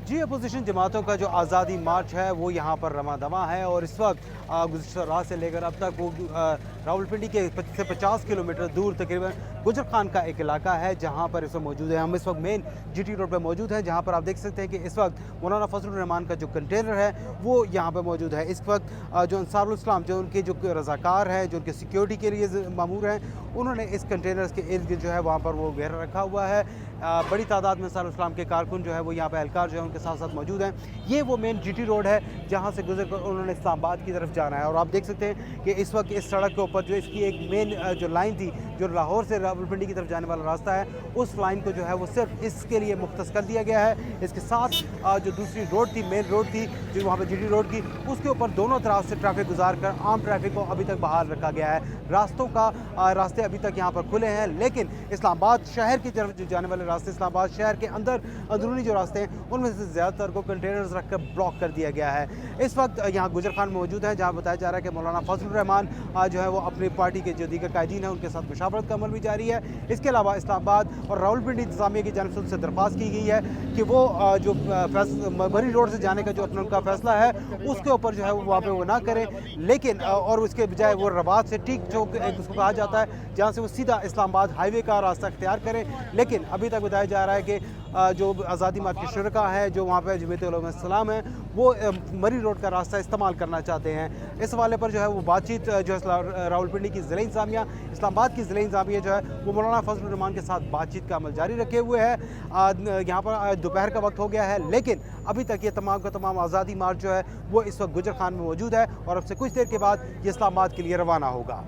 जी, opposition जमातों का जो आज़ादी मार्च है वो यहाँ पर रमा दमा है और इस वक्त गुज़श्ता रात से लेकर अब तक वो रावलपिंडी के से 50 किलोमीटर दूर तकरीबन गुजर खान का एक इलाका है जहाँ पर इस वक्त मौजूद है। हम इस वक्त मेन जीटी रोड पर मौजूद हैं जहाँ पर आप देख सकते हैं कि इस वक्त मौलाना फजलुर रहमान का जो कंटेनर है वो यहाँ पर मौजूद है। इस वक्त जो अंसारुल इस्लाम जो उनके जो रज़ाकार हैं, जो उनके सिक्योरिटी के लिए मामूर हैं, उन्होंने इस कंटेनर के इर्द गिर्द जो है वहाँ पर वो घेरा रखा हुआ है। बड़ी तादाद में अंसारुल इस्लाम के कारकुन जो है वो यहाँ पर एहलकार जो है उनके साथ साथ मौजूद हैं। ये वो मेन जीटी रोड है जहाँ से गुजर कर उन्होंने इस्लामाबाद की तरफ जाना है और आप देख सकते हैं कि इस वक्त इस सड़क के ऊपर जो इसकी एक मेन जो लाइन थी, जो लाहौर से रावलपिंडी की तरफ जाने वाला रास्ता है, उस लाइन को जो है वो सिर्फ इसके लिए मुख्तस कर दिया गया है। इसके साथ जो दूसरी रोड थी, मेन रोड थी जो वहाँ पर जीटी रोड की, उसके ऊपर दोनों तरफ से ट्रैफिक गुजार कर आम ट्रैफिक को अभी तक बहाल रखा गया है। रास्ते अभी तक यहाँ पर खुले हैं, लेकिन इस्लामाबाद शहर की तरफ जो जाने वाले रास्ते, इस्लामाबाद शहर के अंदर अंदरूनी जो रास्ते हैं उनमें से ज़्यादातर को कंटेनर्स रखकर ब्लॉक कर दिया गया है। इस वक्त यहाँ गुजर खान मौजूद हैं जहाँ बताया जा रहा है कि मौलाना फजलुर रहमान जो है वो अपनी पार्टी के जो दीगर कायदीन हैं उनके साथ मुशावरत का अमल भी जारी है। इसके अलावा इस्लामाबाद और रावलपिंडी इंतजामिया की जानिब से उनसे दरख्वास्त की गई है कि वो जो मरी रोड से जाने का जो अपना उनका फैसला है उसके ऊपर जो है वो वहाँ पर वो ना करें, लेकिन और उसके बजाय वो रबात से ठीक चौक उसको कहा जाता है जहाँ से वो सीधा इस्लामाबाद हाईवे का रास्ता इख्तियार करें। लेकिन अभी तक बताया जा रहा है कि जो आज़ादी मार्च के शुरका है जो वहाँ पर जमीयत उलमा इस्लाम है वो मरी रोड का रास्ता इस्तेमाल करना चाहते हैं। इस हवाले पर जो है वो बातचीत जो है रावलपिंडी की ज़िला इंतज़ामिया, इस्लामाबाद की ज़िला इंतज़ामिया जो है वो मौलाना फजलुर रहमान के साथ बातचीत का अमल जारी रखे हुए है। यहाँ पर दोपहर का वक्त हो गया है, लेकिन अभी तक ये तमाम का तमाम आज़ादी मार्च जो है वो इस वक्त गुजर खान में मौजूद है और अब से कुछ देर के बाद ये इस्लामाबाद के लिए रवाना होगा।